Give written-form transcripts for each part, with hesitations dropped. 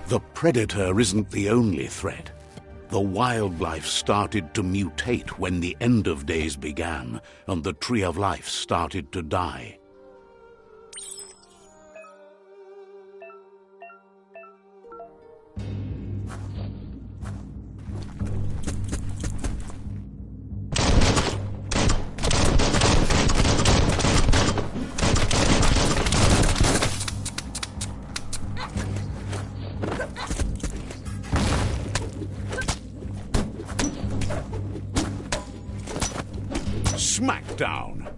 The predator isn't the only threat. The wildlife started to mutate when the end of days began, and the tree of life started to die. Smackdown!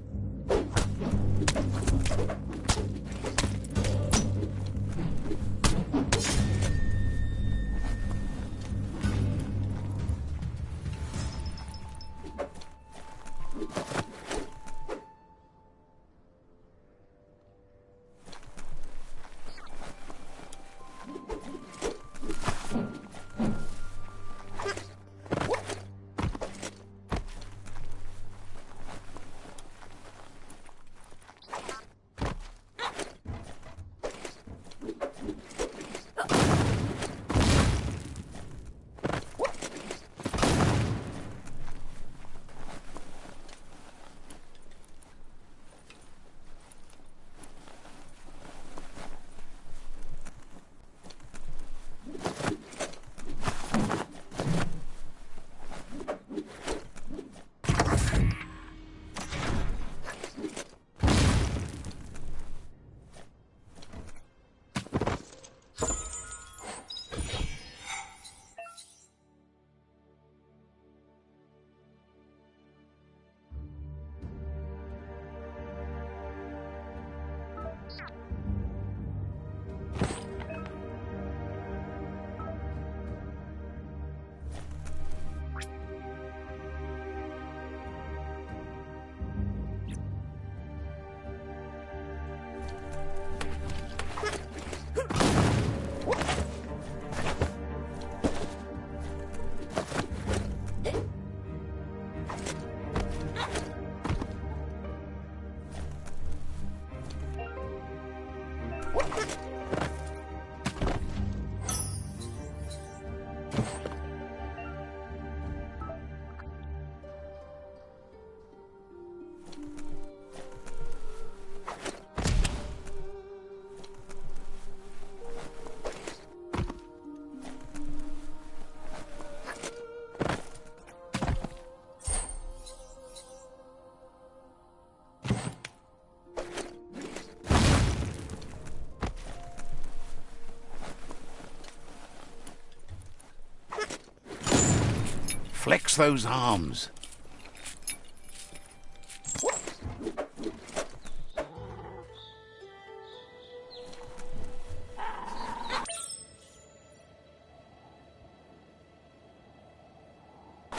Flex those arms.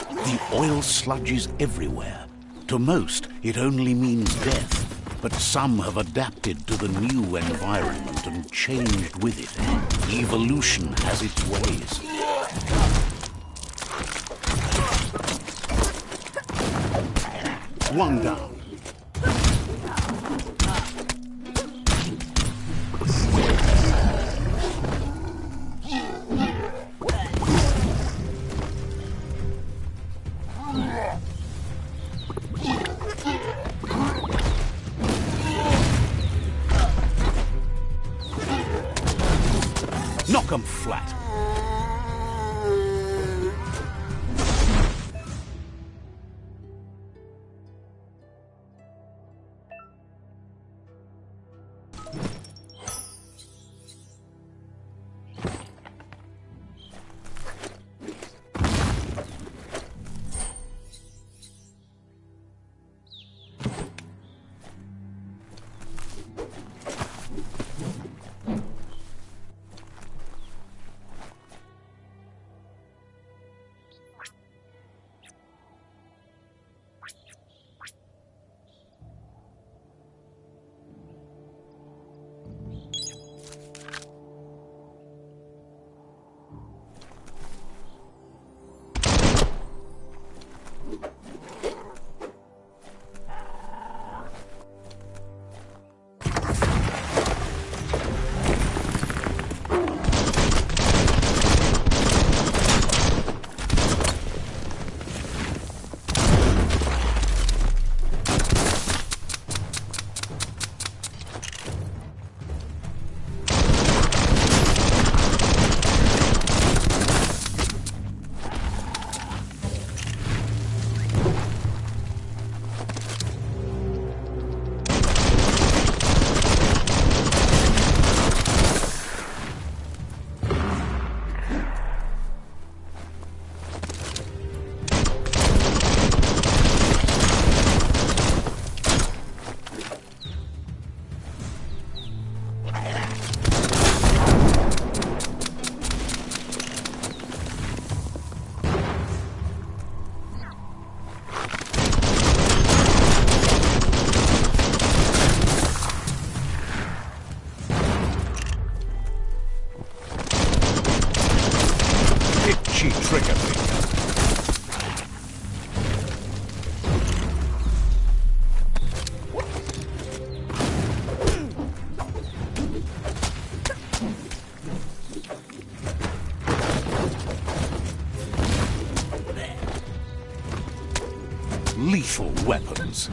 The oil sludges everywhere. To most, it only means death, but some have adapted to the new environment and changed with it. Evolution has its ways. One down. Knock 'em flat. lethal weapons.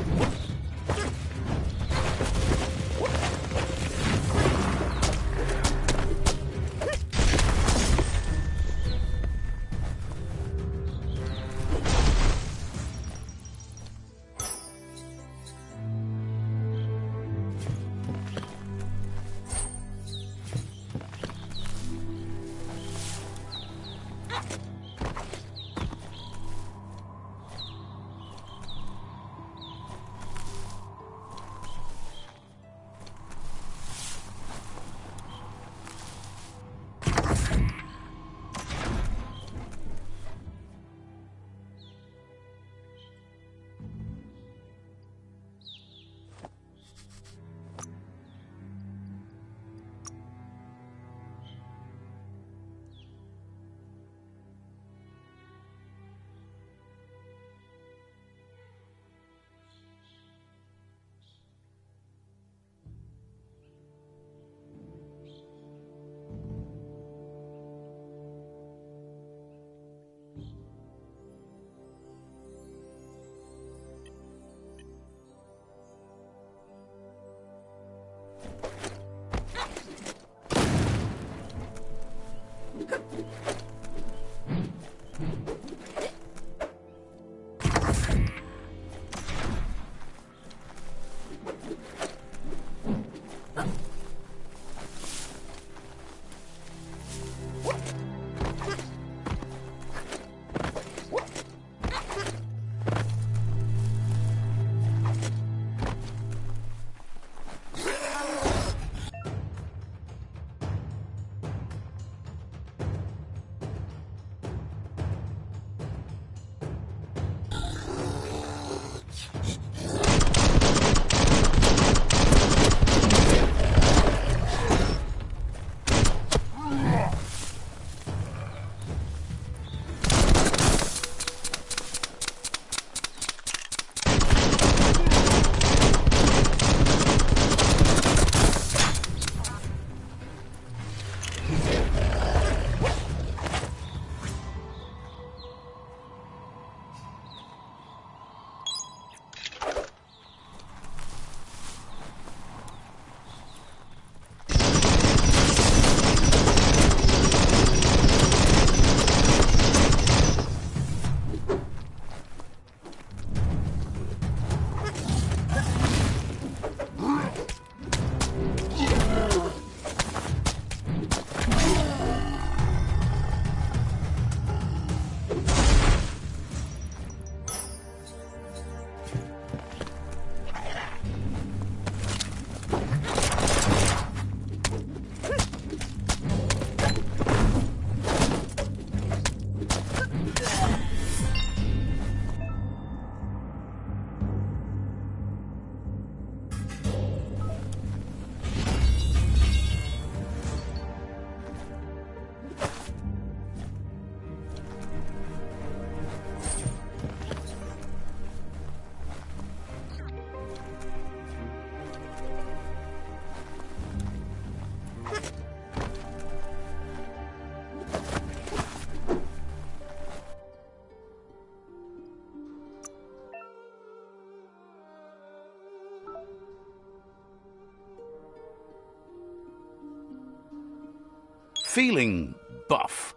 Feeling buff.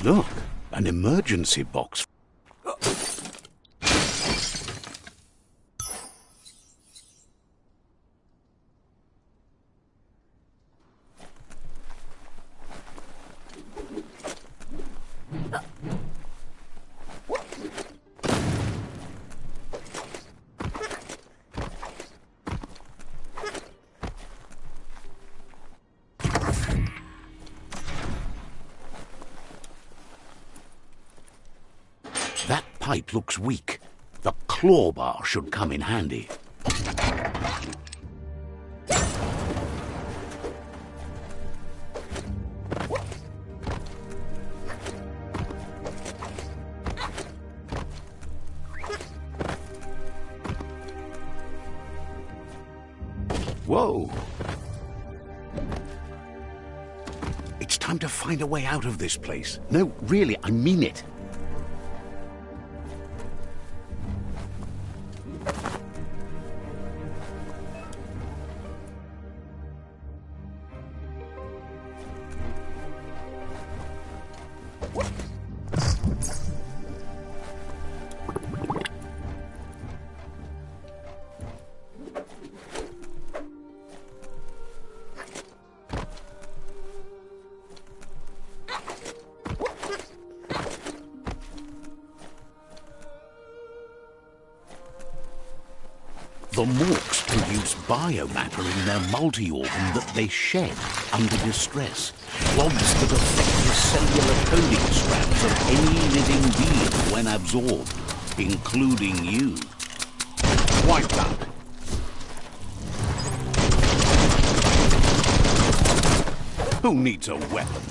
Look, an emergency box. pipe looks weak. The claw bar should come in handy. Whoa! It's time to find a way out of this place. No, really, I mean it. The morks produce biomatter in their multi-organ that they shed under distress. Logs that affect the cellular coding strands of any living being when absorbed, including you. Wipe that. Who needs a weapon?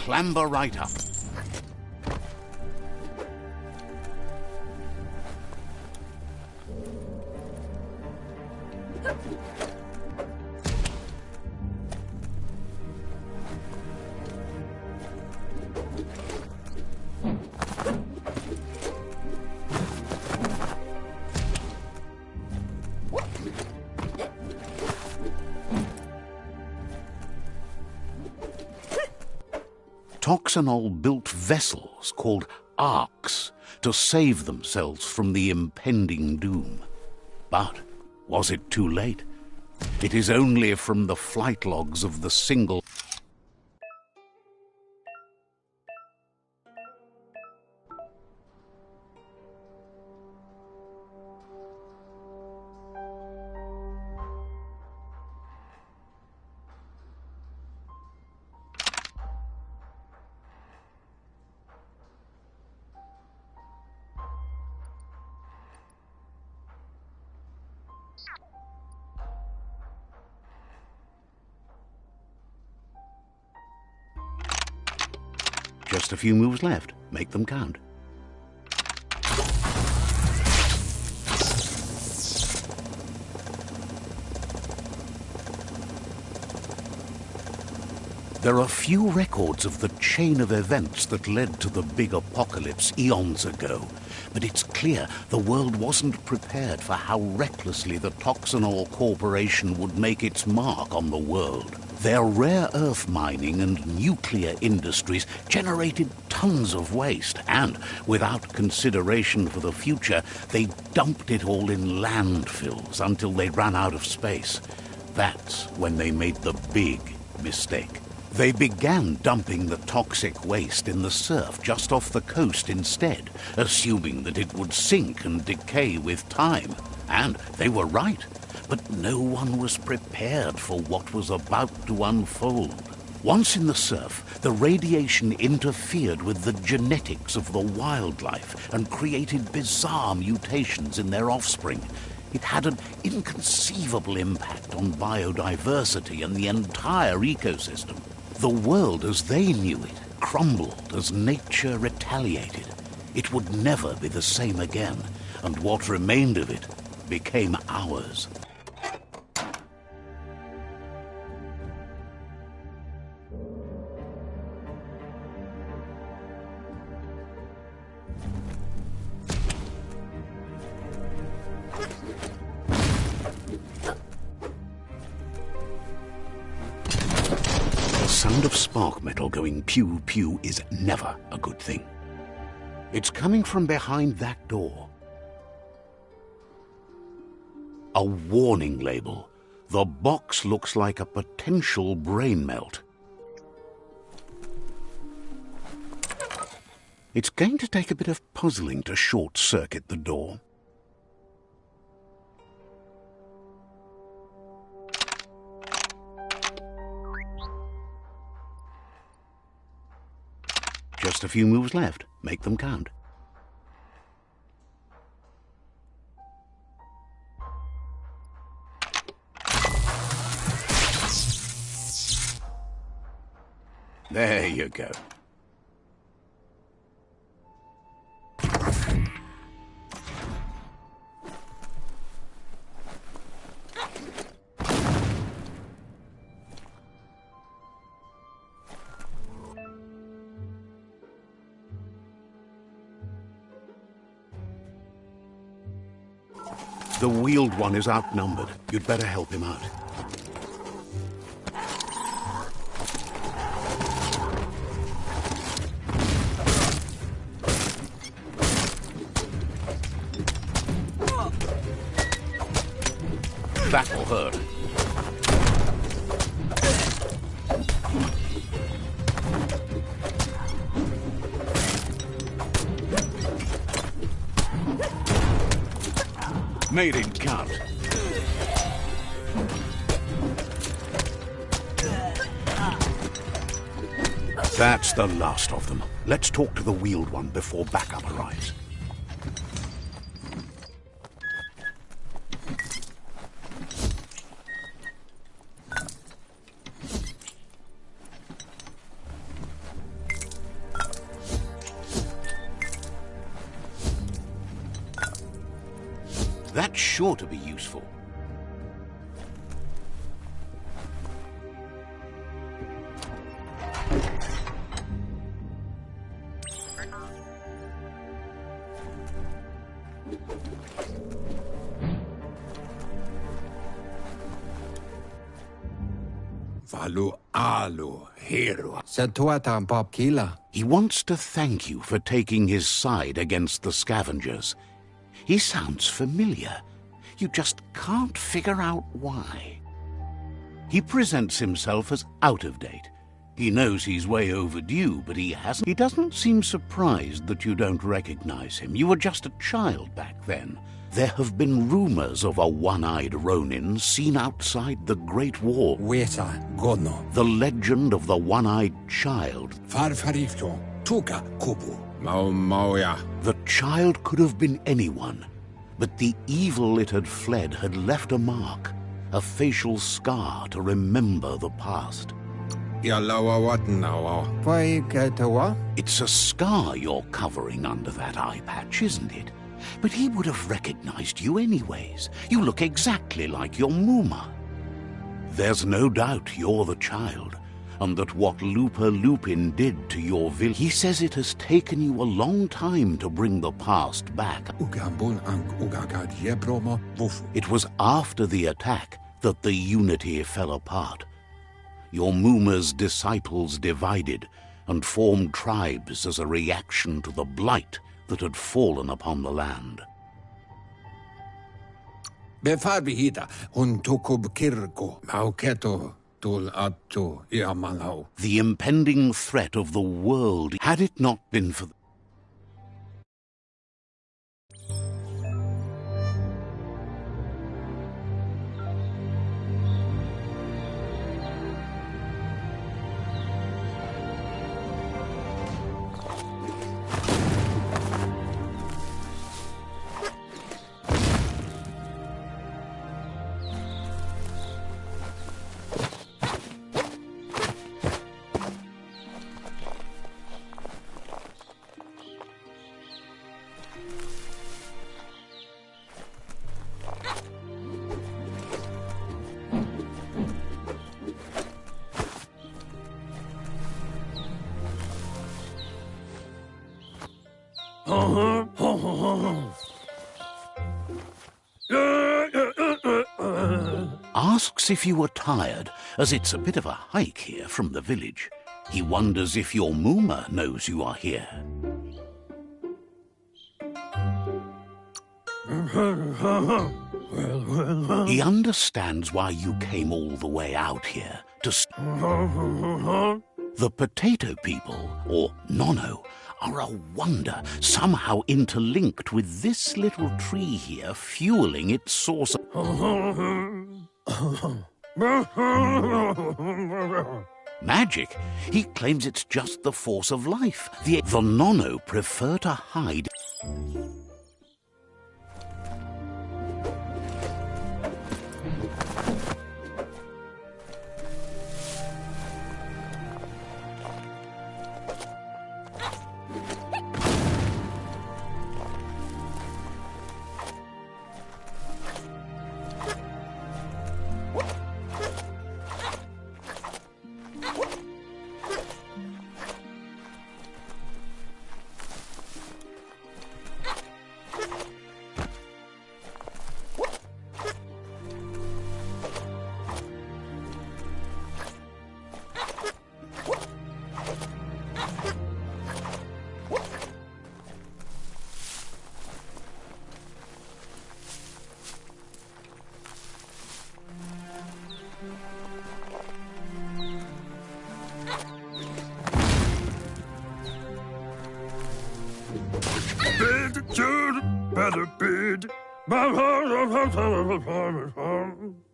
Clamber right up. Toxanol built vessels called arks to save themselves from the impending doom. But was it too late? It is only from the flight logs of the single Just a few moves left. Make them count. There are few records of the chain of events that led to the big apocalypse eons ago, but it's clear the world wasn't prepared for how recklessly the Toxanol Corporation would make its mark on the world. Their rare earth mining and nuclear industries generated tons of waste, and without consideration for the future, they dumped it all in landfills until they ran out of space. That's when they made the big mistake. They began dumping the toxic waste in the surf just off the coast instead, assuming that it would sink and decay with time. And they were right. But no one was prepared for what was about to unfold. Once in the surf, the radiation interfered with the genetics of the wildlife and created bizarre mutations in their offspring. It had an inconceivable impact on biodiversity and the entire ecosystem. The world as they knew it crumbled as nature retaliated. It would never be the same again, and what remained of it became ours. The sound of spark metal going pew-pew is never a good thing. It's coming from behind that door. A warning label. The box looks like a potential brain melt. It's going to take a bit of puzzling to short-circuit the door. Just a few moves left. Make them count. There you go. The wheeled one is outnumbered. You'd better help him out. That'll hurt. Made him count. That's the last of them. Let's talk to the wheeled one before backup arrives. That's sure to be useful. He wants to thank you for taking his side against the scavengers. He sounds familiar. You just can't figure out why. He presents himself as out of date. He knows he's way overdue, but he doesn't seem surprised that you don't recognize him. You were just a child back then. There have been rumors of a one-eyed Ronin seen outside the Great Wall. The legend of the one-eyed child. The child could have been anyone, but the evil it had fled had left a mark, a facial scar to remember the past. It's a scar you're covering under that eye patch, isn't it? But he would have recognized you anyways. You look exactly like your Muma. There's no doubt you're the child, and that what Lupa Lupin did to your village... He says it has taken you a long time to bring the past back. It was after the attack that the unity fell apart. Your Muma's disciples divided and formed tribes as a reaction to the blight that had fallen upon the land. tul atu iamanau. The impending threat of the world, had it not been for... Asks if you are tired, as it's a bit of a hike here from the village. He wonders if your Muma knows you are here. He understands why you came all the way out here to... The potato people, or Nono, are a wonder, somehow interlinked with this little tree here, fueling its source of... Magic? He claims it's just the force of life. The Nono prefer to hide...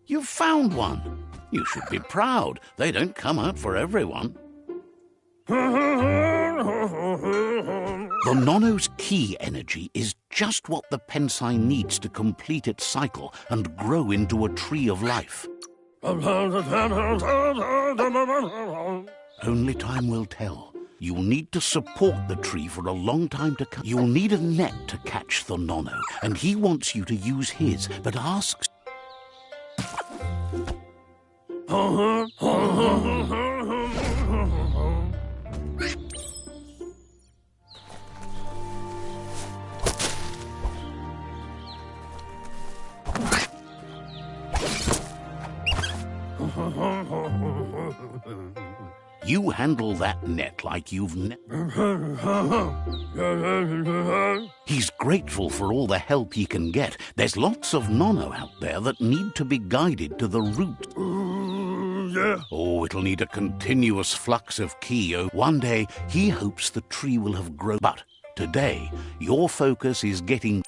You found one. You should be proud. They don't come out for everyone. The Nono's key energy is just what the Pensai needs to complete its cycle and grow into a tree of life. Only time will tell. You'll need to support the tree for a long time to come. You'll need a net to catch the Nono, and he wants you to use his, but asks... You handle that net like you've He's grateful for all the help he can get. There's lots of Nono out there that need to be guided to the root. Oh, it'll need a continuous flux of ki. One day, he hopes the tree will have grown. But today, your focus is getting...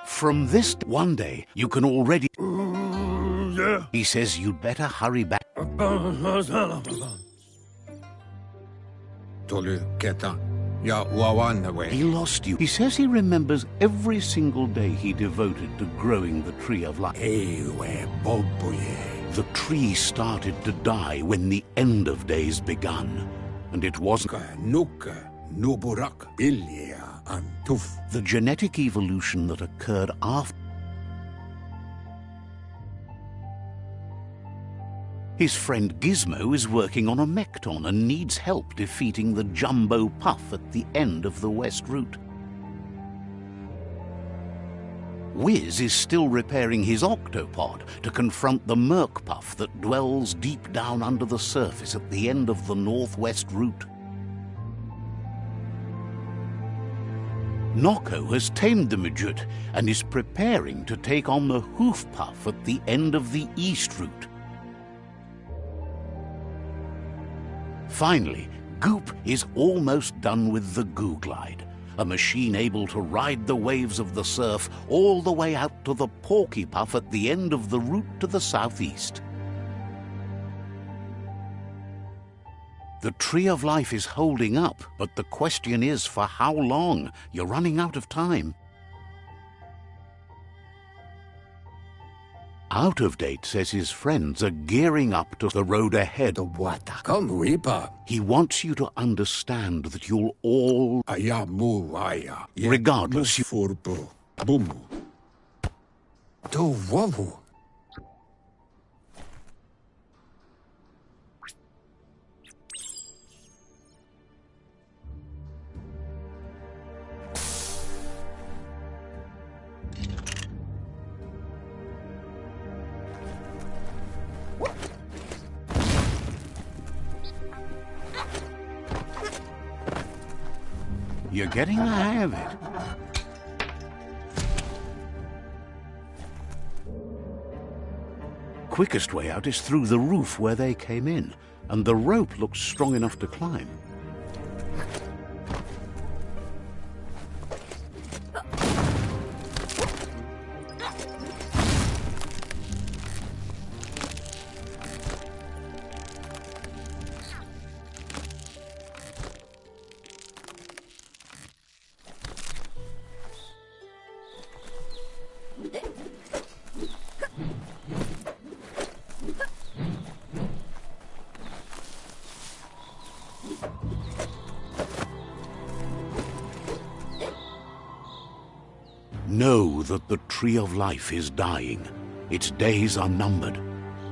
From this one day, you can already... He says you'd better hurry back. Tolu keta Ja Wawanaway. He lost you. He says he remembers every single day he devoted to growing the Tree of Life. Ewe Bobuye. The tree started to die when the end of days begun, and it wasn't Nuka Nuburak Ilia Antuf. the genetic evolution that occurred after. His friend Gizmo is working on a Mekton and needs help defeating the Jumbo Puff at the end of the West Route. Wiz is still repairing his octopod to confront the Merc Puff that dwells deep down under the surface at the end of the Northwest Route. Noko has tamed the Midget and is preparing to take on the Hoof Puff at the end of the East Route. Finally, Goop is almost done with the Goo Glide, a machine able to ride the waves of the surf all the way out to the Porky Puff at the end of the route to the southeast. The Tree of Life is holding up, but the question is for how long? You're running out of time. Out of Date says his friends are gearing up to the road ahead. The Wata. Come Reaper. He wants you to understand that you'll all, Ayamu Aya. regardless, you Furbu. Bumu. Do Wawu. You're getting the hang of it. Quickest way out is through the roof where they came in, and the rope looks strong enough to climb. Know that the Tree of Life is dying. Its days are numbered.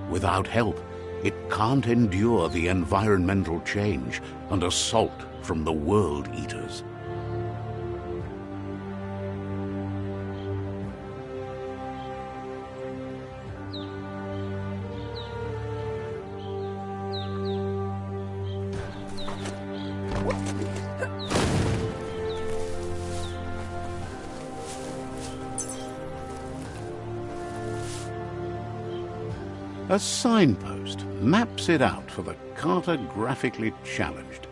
Without help, it can't endure the environmental change and assault from the World Eaters. A signpost maps it out for the cartographically challenged.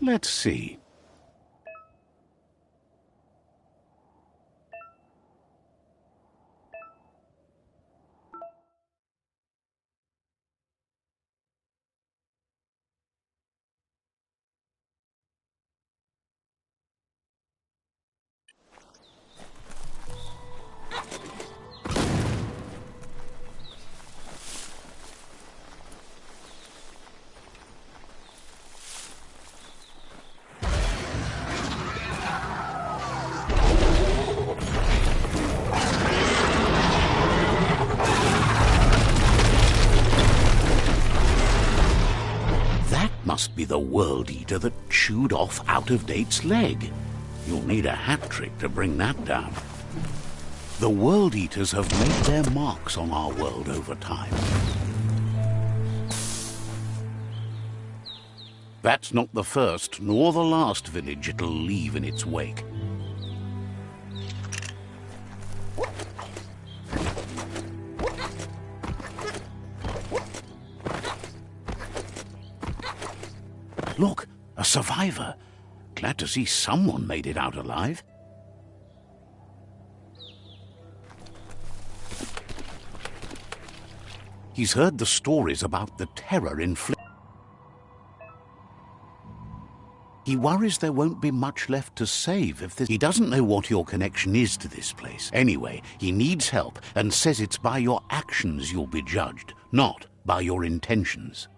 Let's see. Must be the World Eater that chewed off Out of Date's leg. You'll need a hat trick to bring that down. The World Eaters have made their marks on our world over time. That's not the first nor the last village it'll leave in its wake. Look, a survivor. Glad to see someone made it out alive. He's heard the stories about the terror inflicted. He worries there won't be much left to save if this... He doesn't know what your connection is to this place. Anyway, he needs help and says it's by your actions you'll be judged, not by your intentions.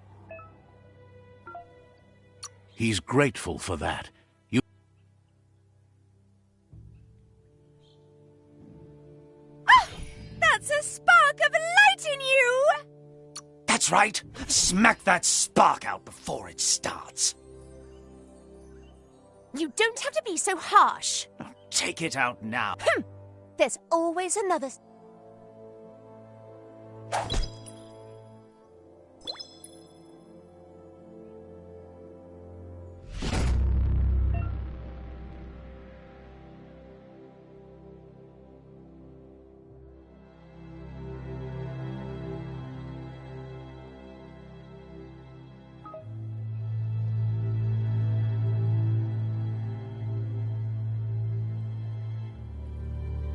He's grateful for that. That's a spark of light in you! That's right! Smack that spark out before it starts. You don't have to be so harsh. Take it out now. There's always another...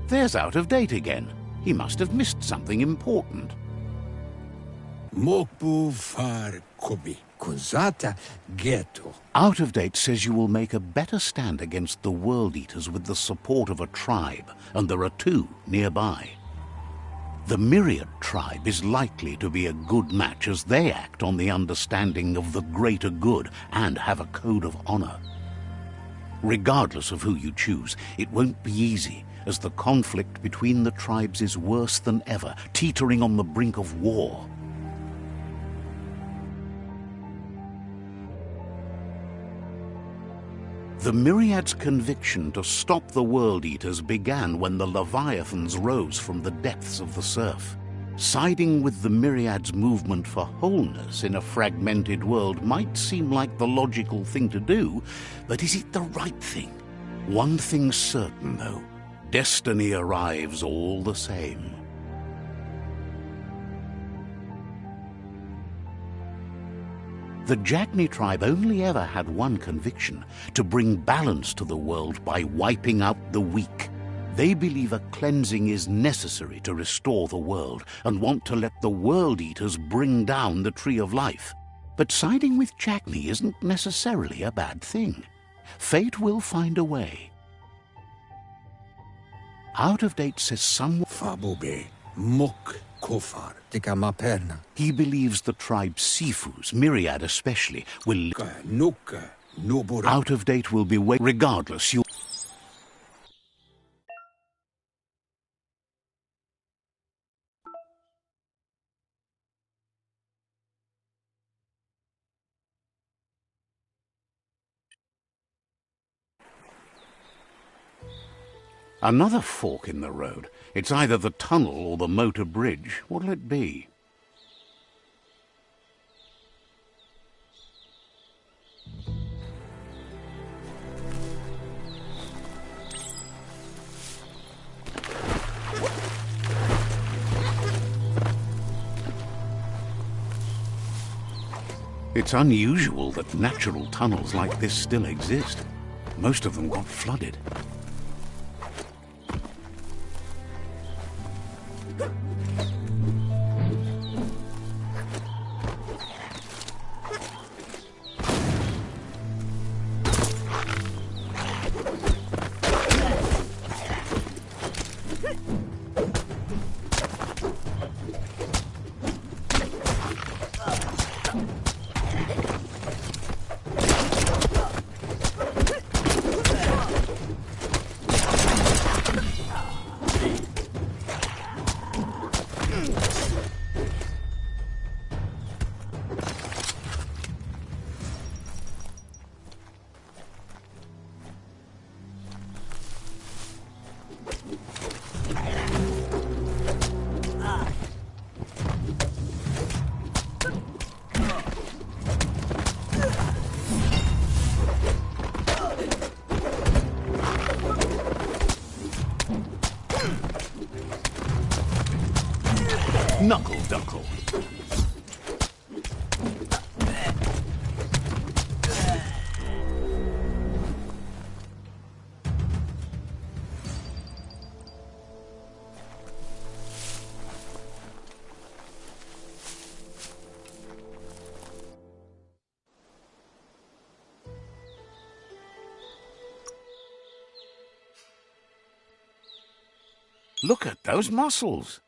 There's Out of Date again. He must have missed something important. Mopu far kobi. Kuzata ghetto. Out of Date says you will make a better stand against the World Eaters with the support of a tribe, and there are two nearby. The Myriad tribe is likely to be a good match as they act on the understanding of the greater good and have a code of honor. Regardless of who you choose, it won't be easy, as the conflict between the tribes is worse than ever, teetering on the brink of war. The Myriad's conviction to stop the World Eaters began when the Leviathans rose from the depths of the surf. Siding with the Myriad's movement for wholeness in a fragmented world might seem like the logical thing to do, but is it the right thing? One thing's certain, though. Destiny arrives all the same. The Jagni tribe only ever had one conviction: to bring balance to the world by wiping out the weak. They believe a cleansing is necessary to restore the world and want to let the World Eaters bring down the Tree of Life. But siding with Jagni isn't necessarily a bad thing. Fate will find a way. Out of Date says someone... Fabube. Mok kofar. Tikamaperna. He believes the tribe Sifus, Myriad especially, will... Nuka. Nobura. Out of Date will be regardless. You... Another fork in the road. It's either the tunnel or the motor bridge. What'll it be? It's unusual that natural tunnels like this still exist. Most of them got flooded. Knuckle Duckle. Look at those muscles.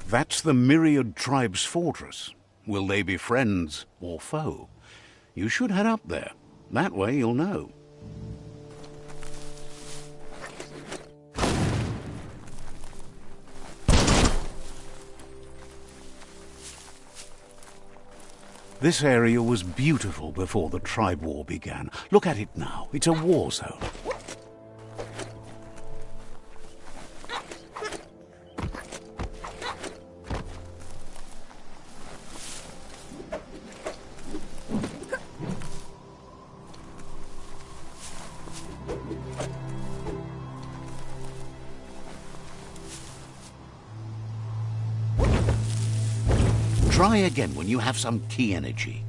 That's the Myriad Tribe's fortress. Will they be friends or foe? You should head up there. That way you'll know. This area was beautiful before the tribe war began. Look at it now. It's a war zone. Try again when you have some key energy.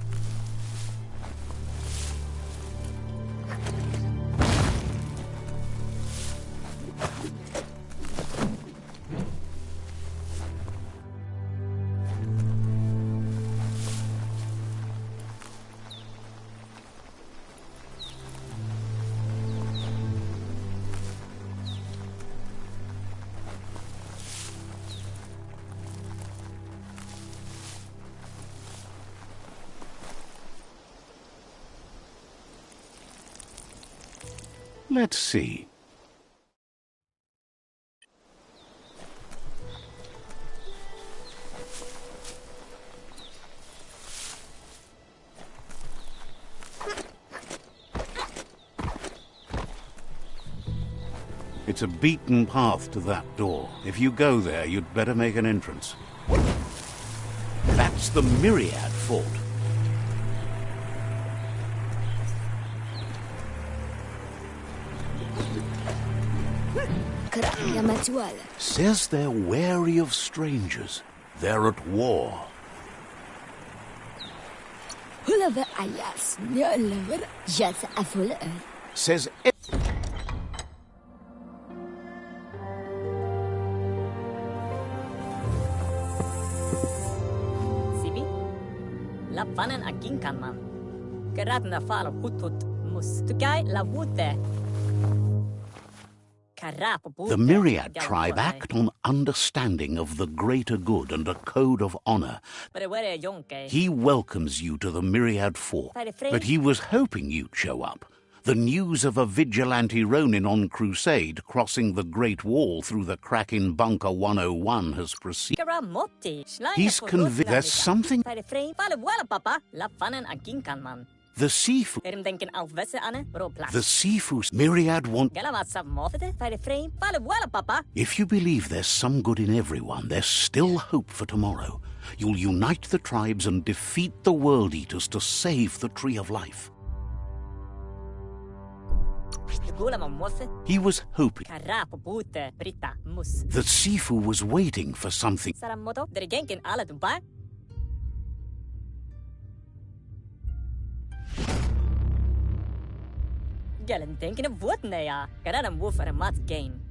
Let's see. It's a beaten path to that door. If you go there, you'd better make an entrance. That's the Myriad Fort. Says they're wary of strangers. They're at war. Says Sibi, la panen aginkan man. Geradna falo hutut mus. Tukai la wute. The Myriad tribe act on understanding of the greater good and a code of honor. He welcomes you to the Myriad Fort, but he was hoping you'd show up. The news of a vigilante Ronin on crusade crossing the Great Wall through the crack in Bunker 101 has proceeded. He's convinced there's something. The Sifu. The Sifu's Myriad want. If you believe there's some good in everyone, there's still hope for tomorrow. You'll unite the tribes and defeat the World Eaters to save the Tree of Life. He was hoping. The Sifu was waiting for something.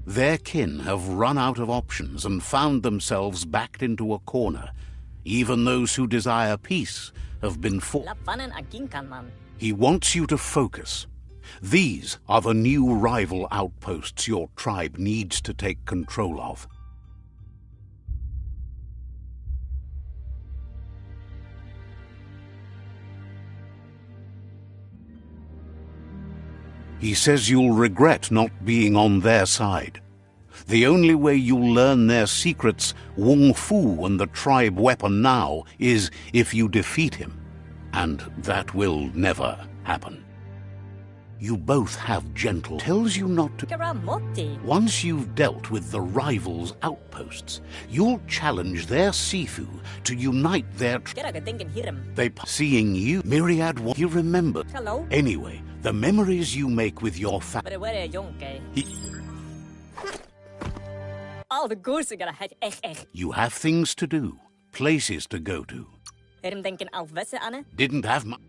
Their kin have run out of options and found themselves backed into a corner. Even those who desire peace have been forced. He wants you to focus. These are the new rival outposts your tribe needs to take control of. He says you'll regret not being on their side. The only way you'll learn their secrets, Wung Fu and the tribe weapon now, is if you defeat him. And that will never happen. You both have gentle... tells you not to... Karamotti. Once you've dealt with the rivals' outposts, you'll challenge their Sifu to unite their... seeing you, Myriad, what you remember. Hello? Anyway, the memories you make with your All the goose are gonna have You have things to do, places to go to. Didn't have much.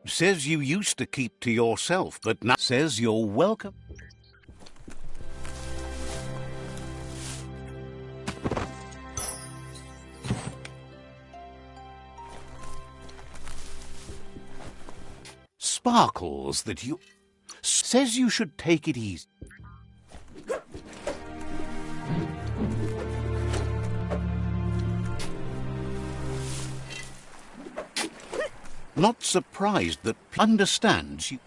Says you used to keep to yourself, but now says you're welcome. Sparkles that you... says you should take it easy. Not surprised that understands you.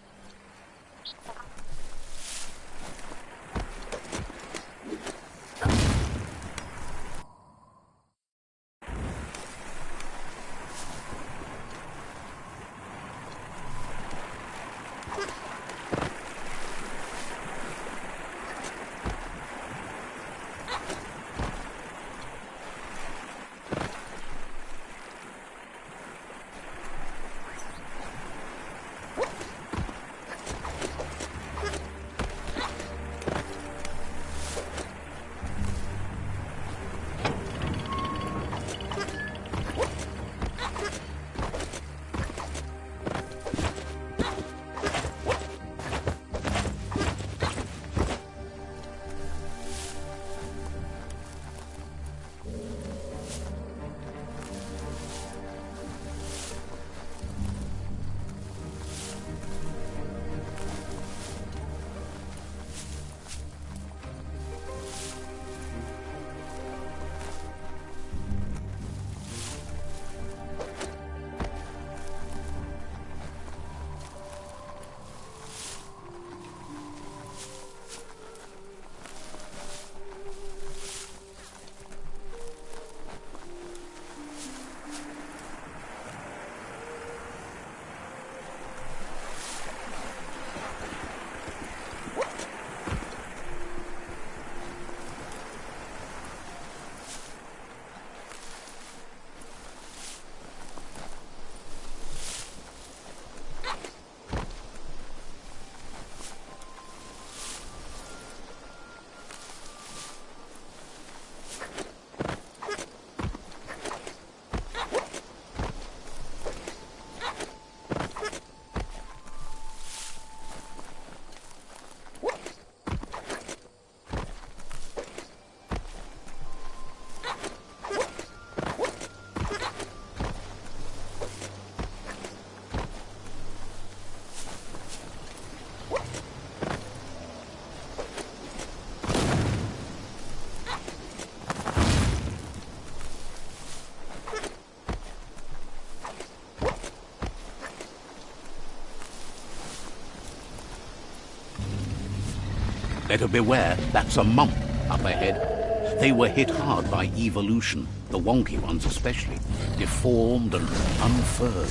Better beware, that's a mump up ahead. They were hit hard by evolution, the wonky ones especially, deformed and unfurred.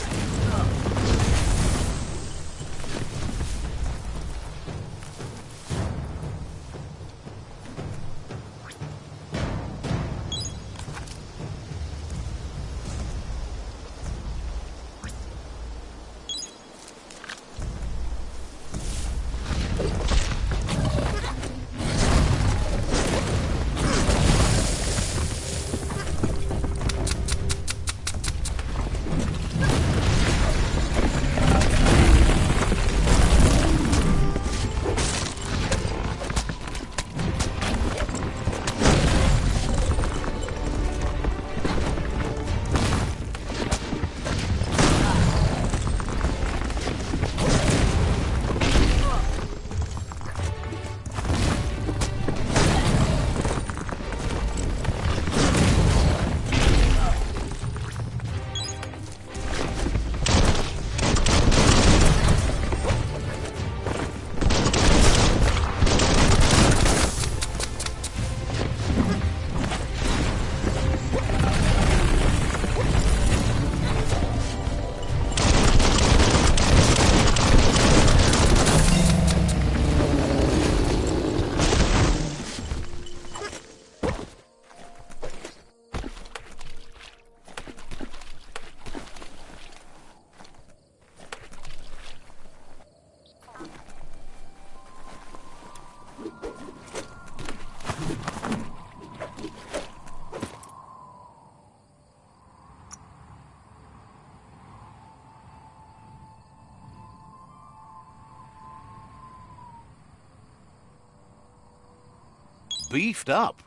beefed up.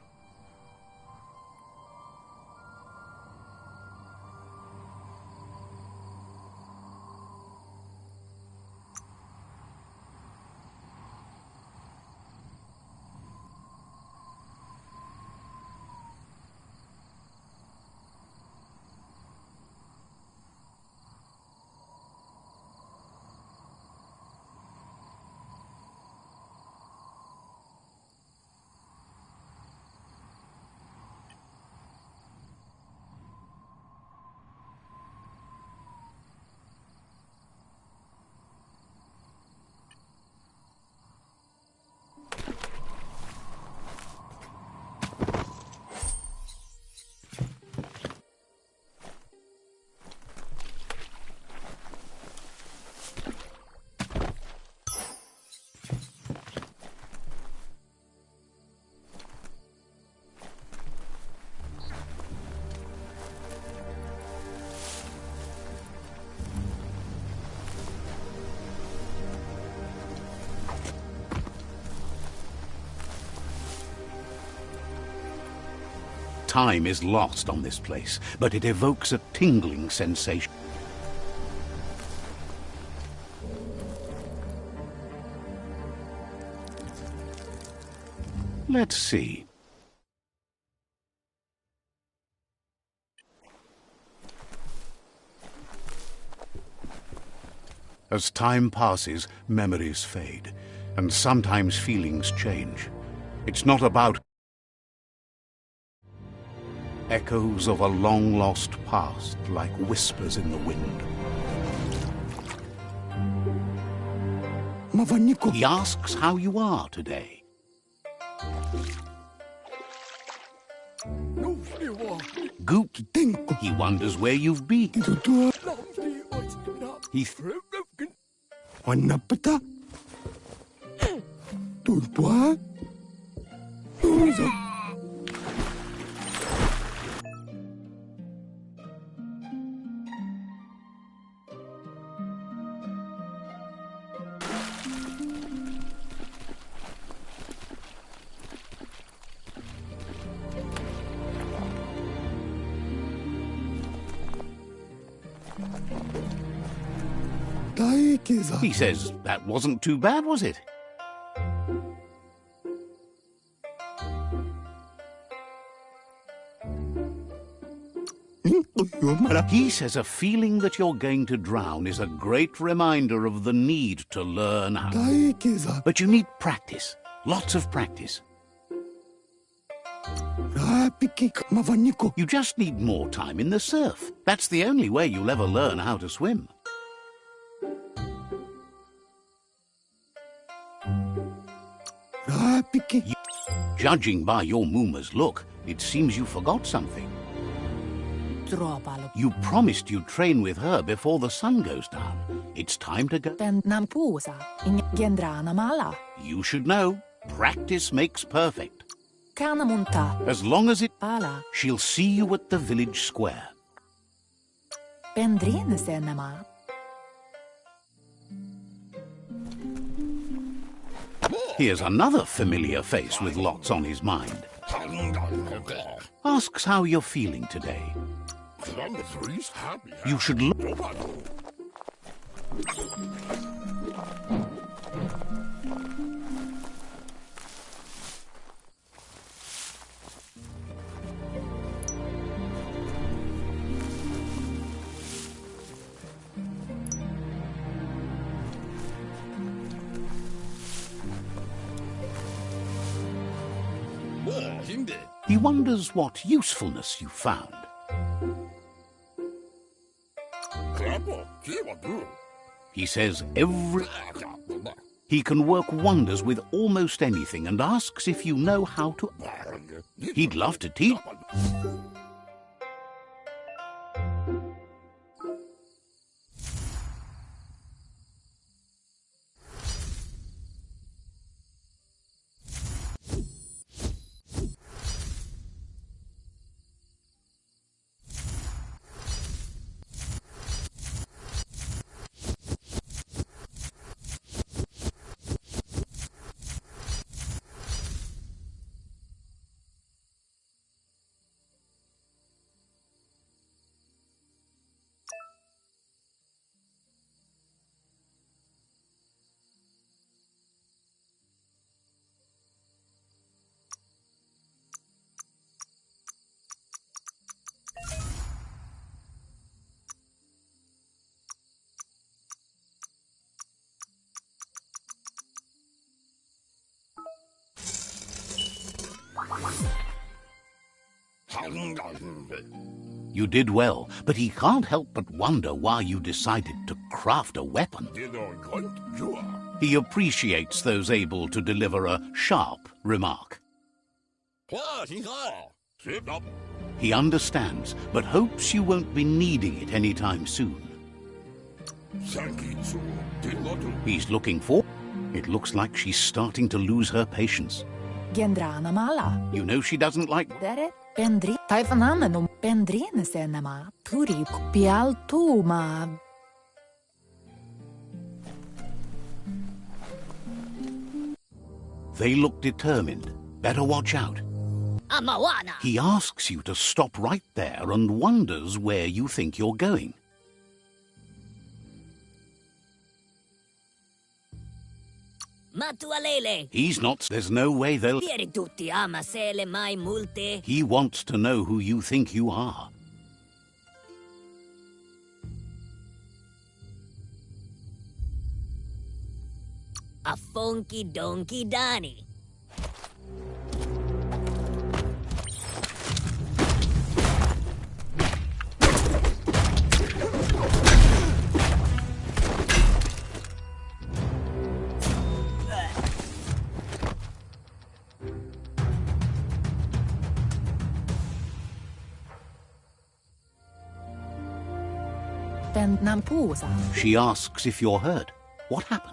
Time is lost on this place, but it evokes a tingling sensation. Let's see. As time passes, memories fade, and sometimes feelings change. It's not about echoes of a long-lost past, like whispers in the wind. He asks how you are today. Goop, he wonders where you've been. He says, that wasn't too bad, was it? He says a feeling that you're going to drown is a great reminder of the need to learn how. But you need practice, lots of practice. You just need more time in the surf. That's the only way you'll ever learn how to swim. Judging by your Mooma's look, it seems you forgot something. You promised you'd train with her before the sun goes down. It's time to go. You should know. Practice makes perfect. As long as she'll see you at the village square. Here's another familiar face with lots on his mind. Asks how you're feeling today. You should look. He wonders what usefulness you found. He says he can work wonders with almost anything and asks if you know how to. He'd love to teach. You did well, but he can't help but wonder why you decided to craft a weapon. He appreciates those able to deliver a sharp remark. He understands, but hopes you won't be needing it anytime soon. He's looking for... It looks like she's starting to lose her patience. Gendrana mala. You know she doesn't like... Dere. Pendri. Taifananum. Pendrine senema. Turi. Pialtuma. They look determined. Better watch out. Amawana. He asks you to stop right there and wonders where you think you're going. Matualele. He's not... There's no way they'll... Pieri tutti amasele mai multe. He wants to know who you think you are. A funky donkey Donny. She asks if you're hurt. What happened?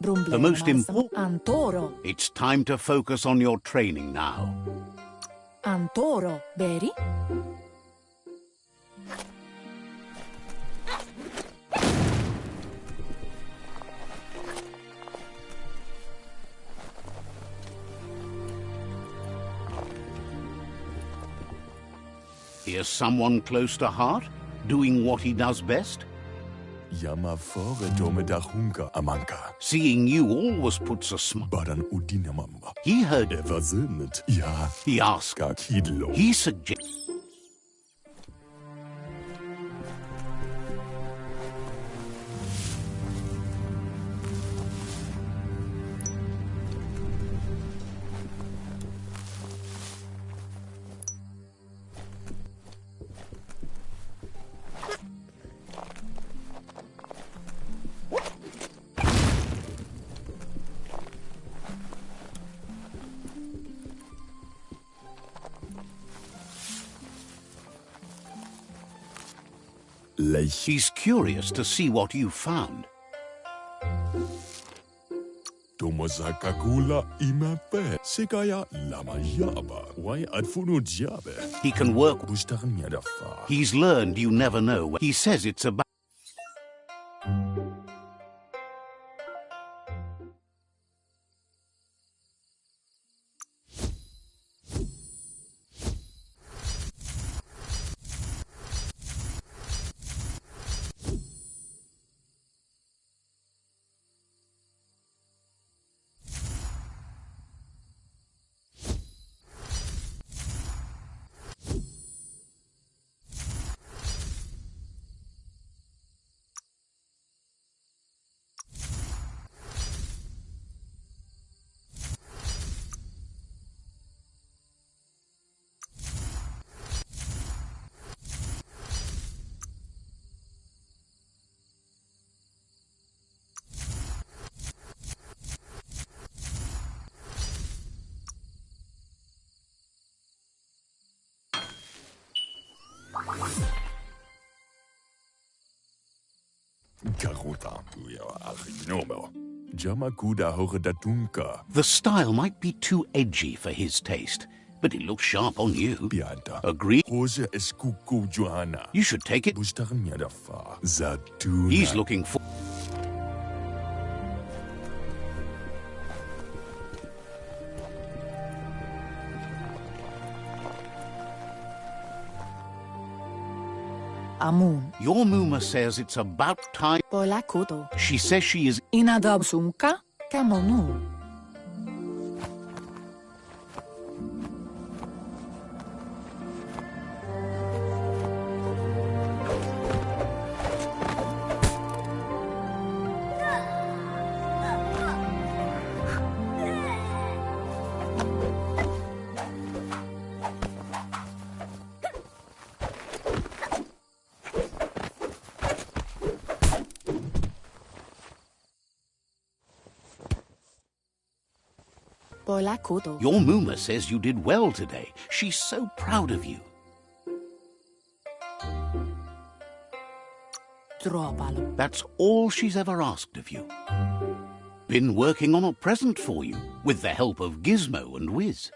The most important... Antoro. It's time to focus on your training now. Antoro. Beri? Here's someone close to heart, doing what he does best. Yama fore dome da hunka amanka. Seeing you always puts a smile. Baran udina mamba. He heard... Ever sinnet. Ja. He asked... Kidlo. He suggests... He's curious to see what you found. Tomosakakula imape. Sekaya lama yaba. Why adfunu jabe? He can work... Bustaran miadafa. He's learned you never know. He says it's about... The style might be too edgy for his taste, but it looks sharp on you. Agree? You should take it. He's looking for... Amun. Your Muma says it's about time. She says she is... Inadabsunka kamonu. Pola koto. Your Muma says you did well today. She's so proud of you. Tropalo. That's all she's ever asked of you. Been working on a present for you, with the help of Gizmo and Wiz.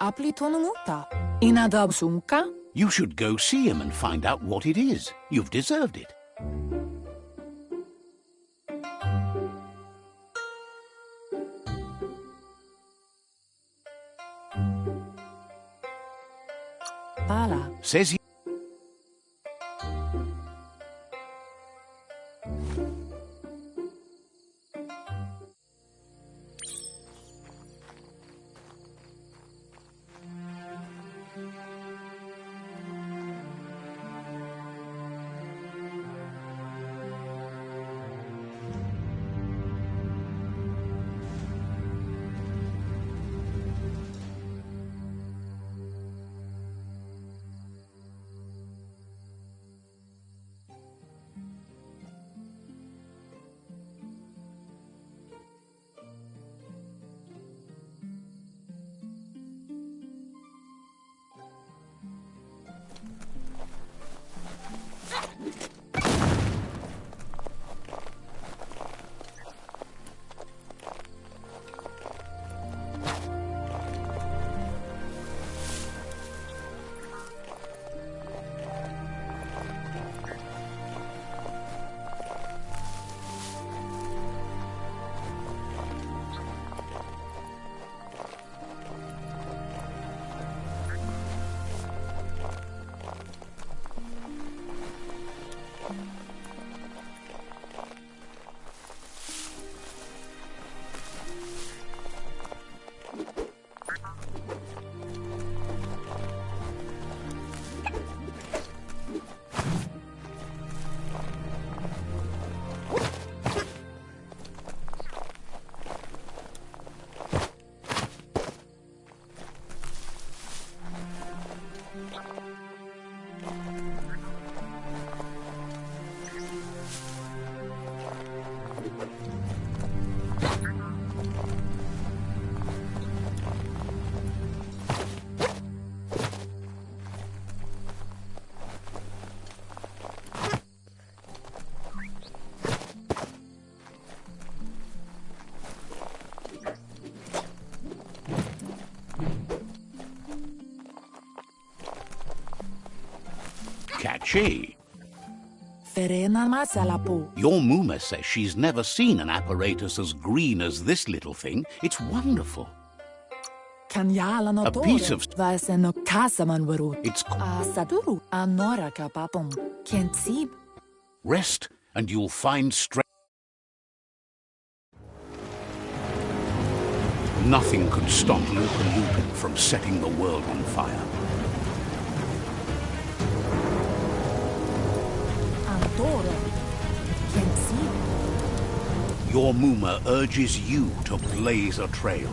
Aplitonumuta. Inadab sunka. You should go see him and find out what it is. You've deserved it. Pala. Says he... Catchy. Ferena masalapo. Your Muma says she's never seen an apparatus as green as this little thing. It's wonderful. Kanyala no A piece of... Vaseno kasaman warut. It's... Saduru. Anora kapapom. Kensib. Rest and you'll find strength. Nothing could stop Lupa Lupin from setting the world on fire. Antoro. Kensib. Your Muma urges you to blaze a trail.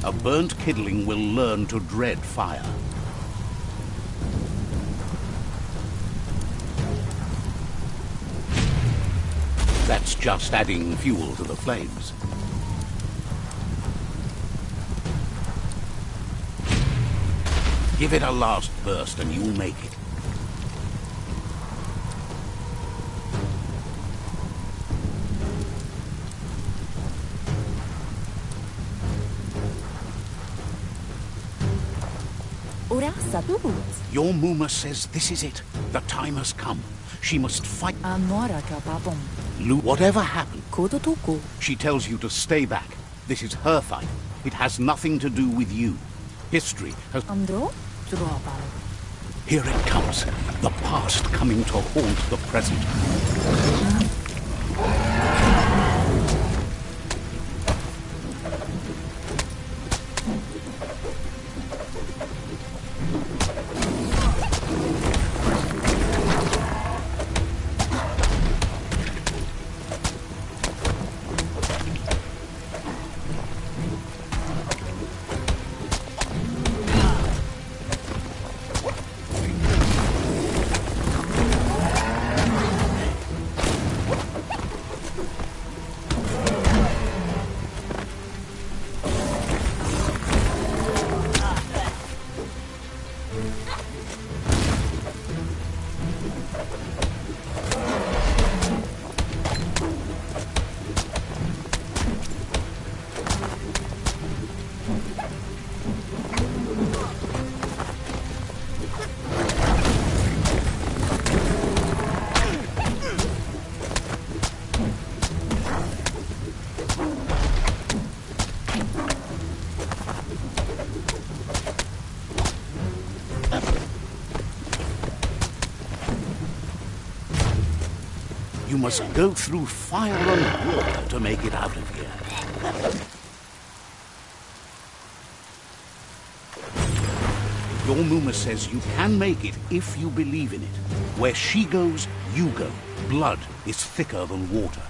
A burnt kidling will learn to dread fire. That's just adding fuel to the flames. Give it a last burst and you'll make it. Your Muma says this is it. The time has come. She must fight. Anora kapapom. Whatever happened, Kodotuku. she tells you to stay back. This is her fight. It has nothing to do with you. History has... Andro. Tropalo. Here it comes. The past coming to haunt the present. You must go through fire and water to make it out of here. Your Muma says you can make it if you believe in it. Where she goes, you go. Blood is thicker than water.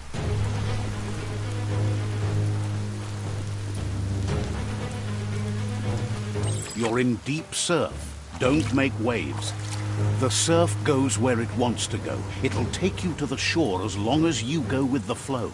You're in deep surf. Don't make waves. The surf goes where it wants to go. It'll take you to the shore as long as you go with the flow.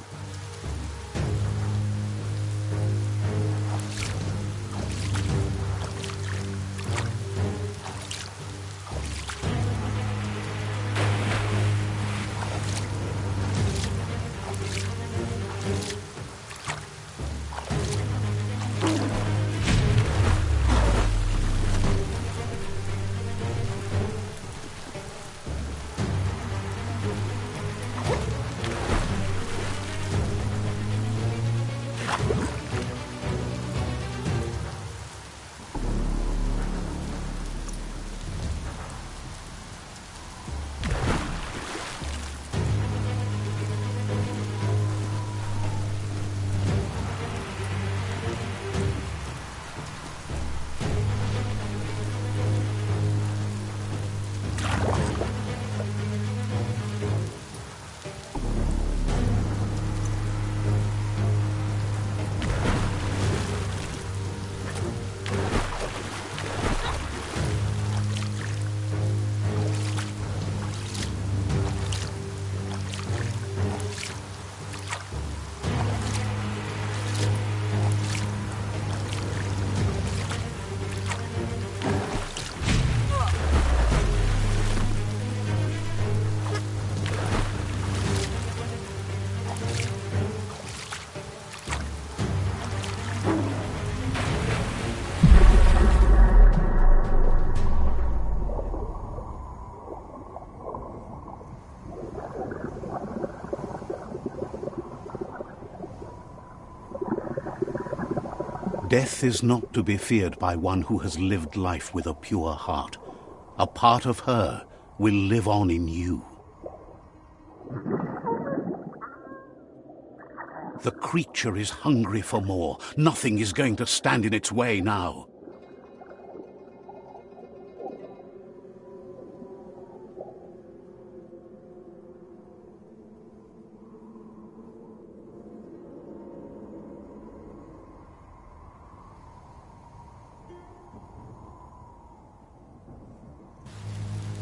Death is not to be feared by one who has lived life with a pure heart. A part of her will live on in you. The creature is hungry for more. Nothing is going to stand in its way now.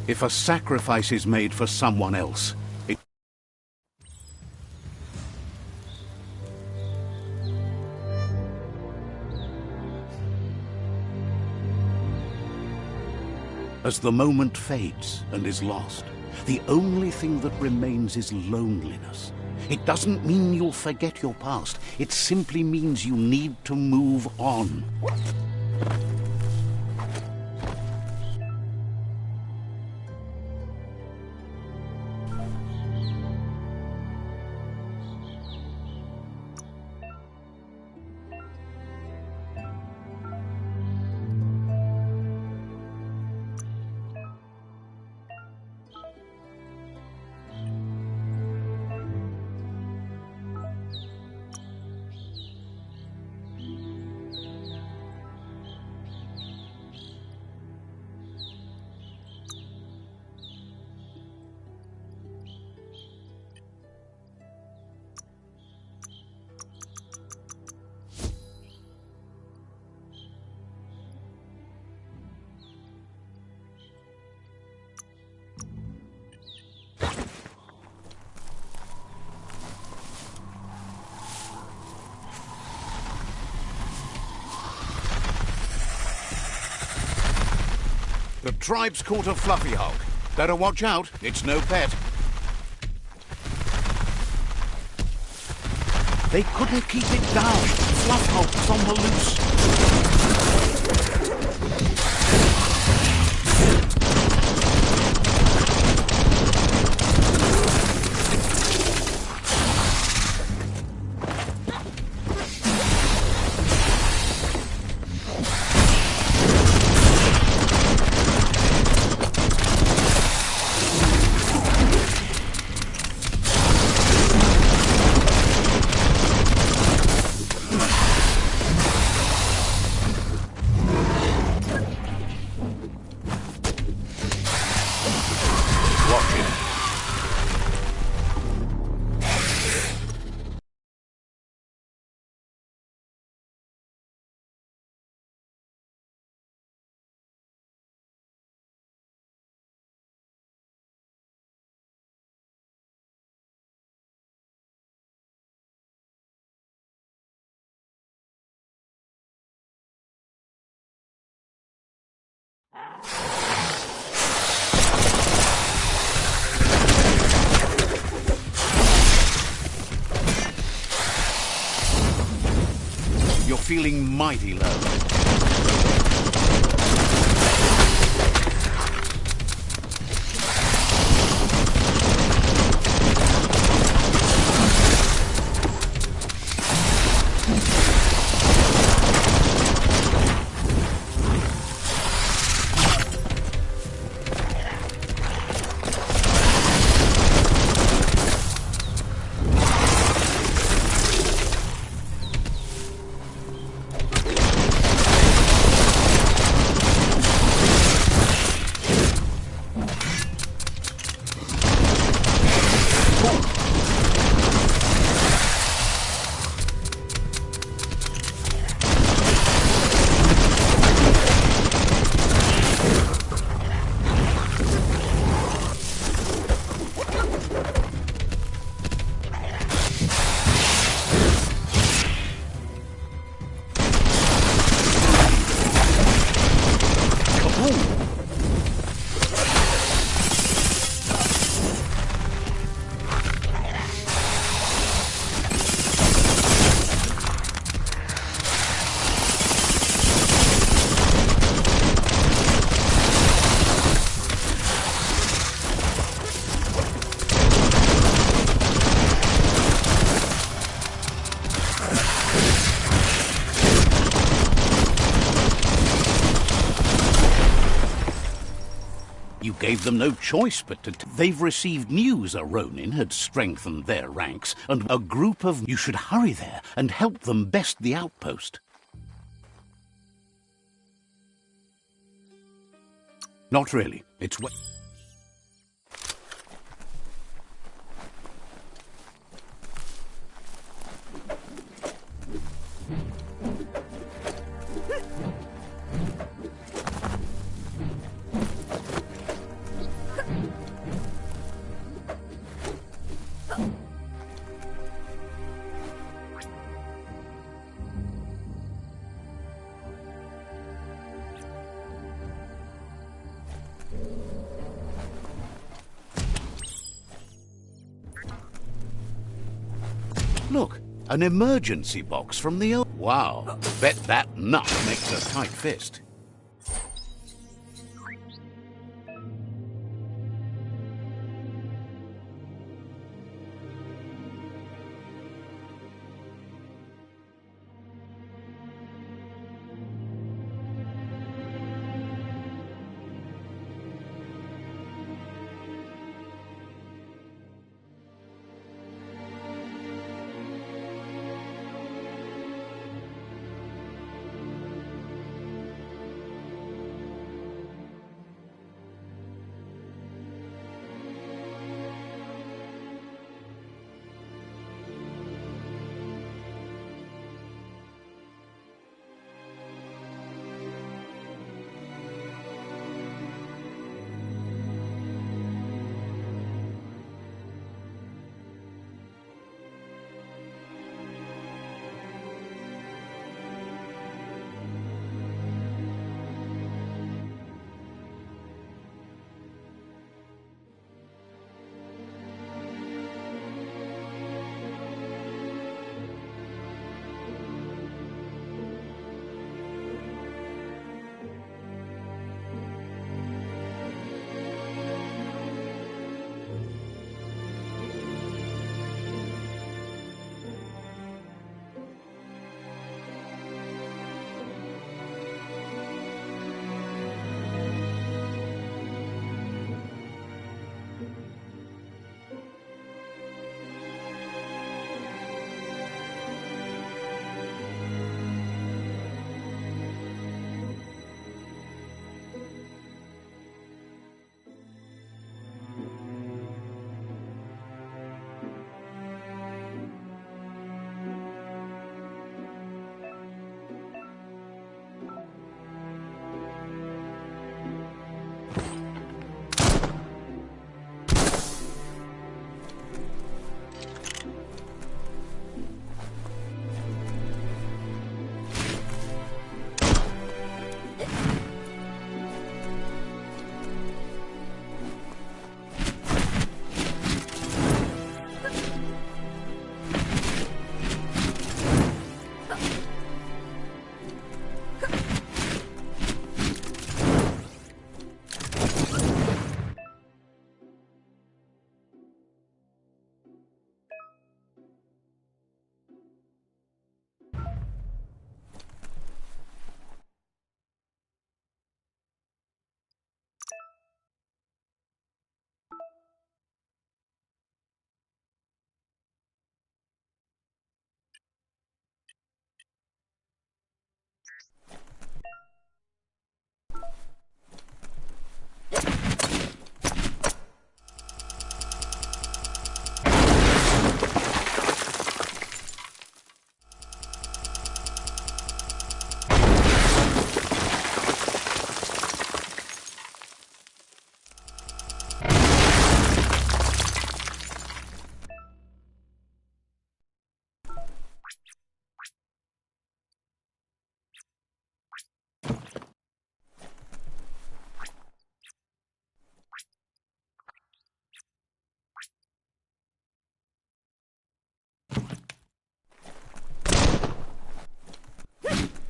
If a sacrifice is made for someone else, it... As the moment fades and is lost, the only thing that remains is loneliness. It doesn't mean you'll forget your past. It simply means you need to move on. The tribe's caught a fluffy hog. Better watch out, it's no pet. They couldn't keep it down. Fluff hog's on the loose. You're feeling mighty low. You gave them no choice but to... They've received news a Ronin had strengthened their ranks, and a group of... You should hurry there and help them best the outpost. Not really. It's... Look, an emergency box from the old... Wow, bet that nut makes a tight fist.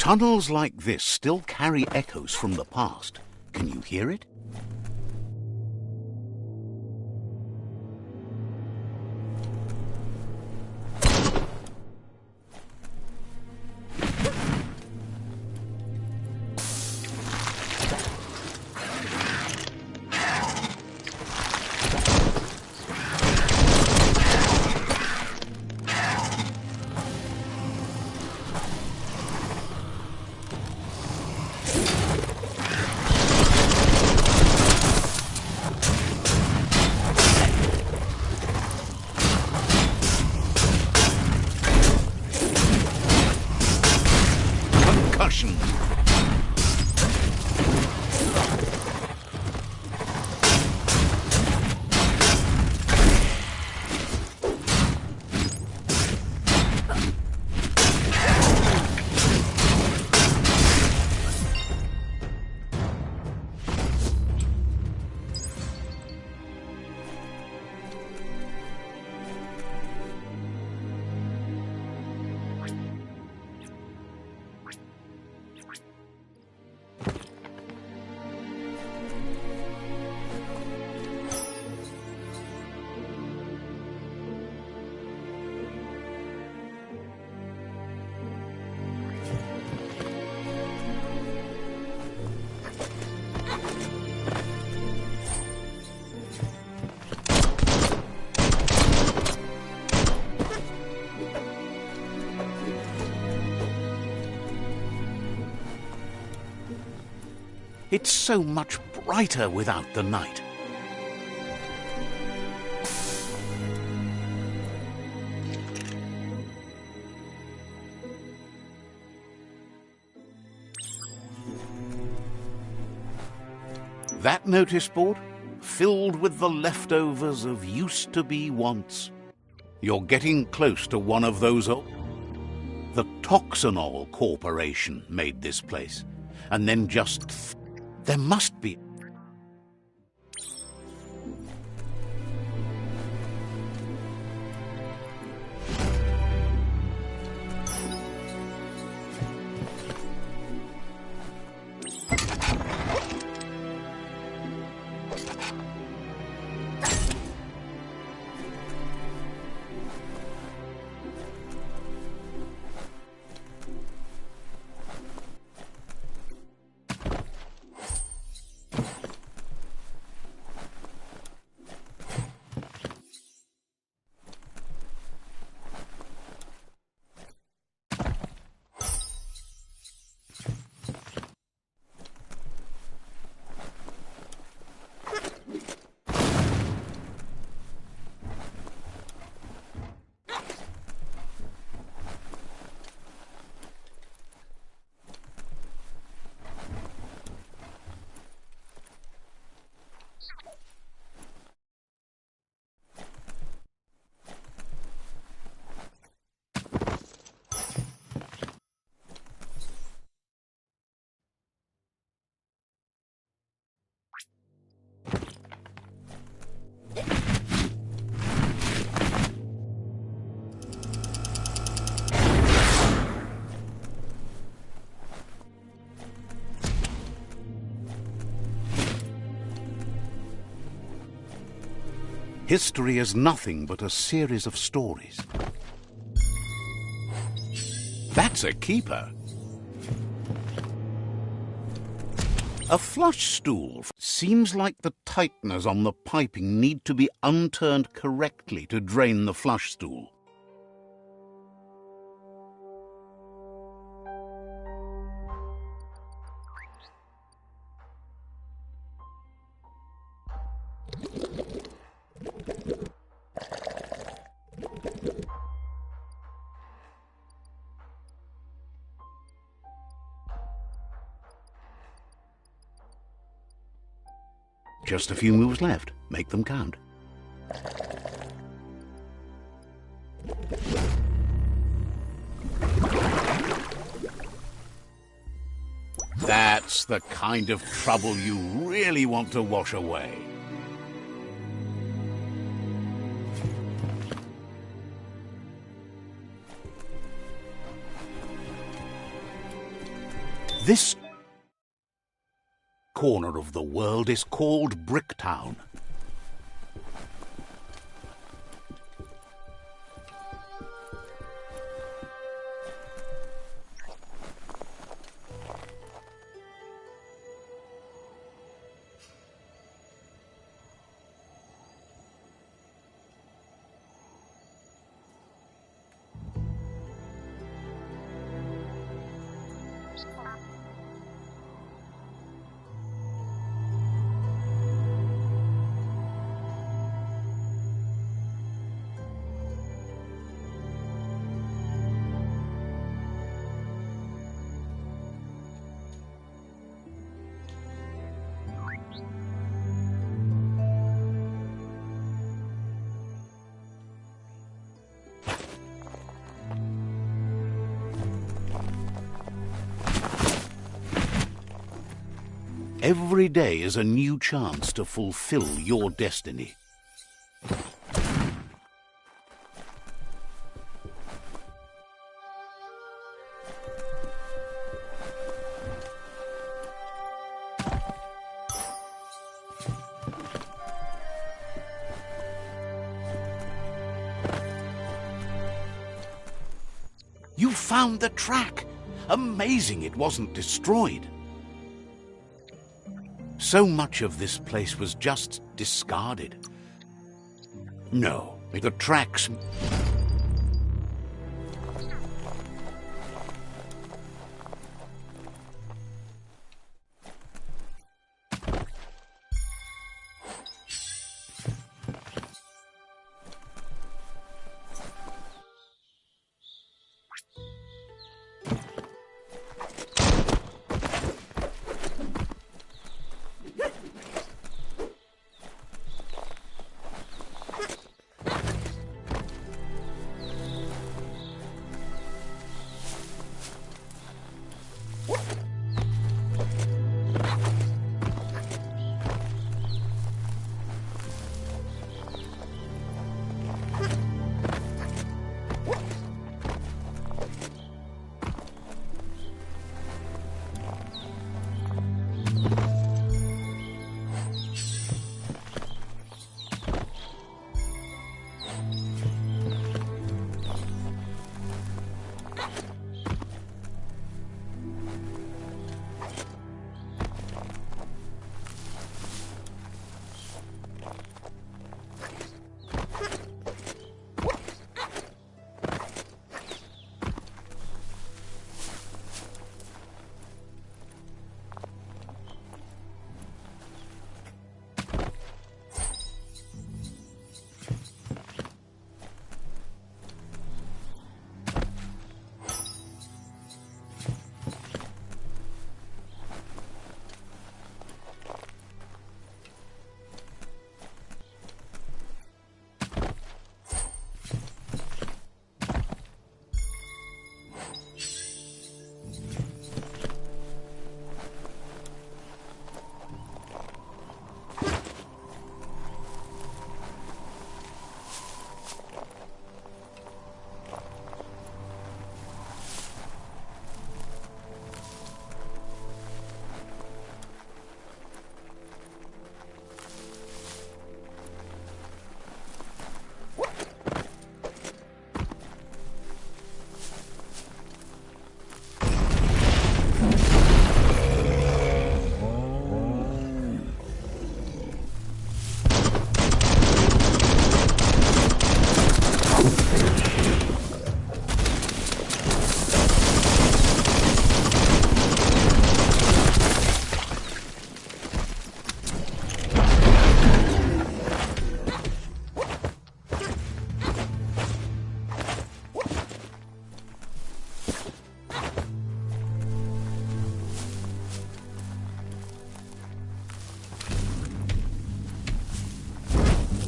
Tunnels like this still carry echoes from the past. Can you hear it? Concussion. It's so much brighter without the night. That notice board, filled with the leftovers of used-to-be wants. You're getting close to one of those old... The Toxanol Corporation made this place, and then just... There must be... History is nothing but a series of stories. That's a keeper. A flush stool. Seems like the tighteners on the piping need to be unturned correctly to drain the flush stool. Just a few moves left. Make them count. That's the kind of trouble you really want to wash away. This corner of the world is called Bricktown. Every day is a new chance to fulfill your destiny. You found the track! Amazing it wasn't destroyed. So much of this place was just discarded. No, the tracks...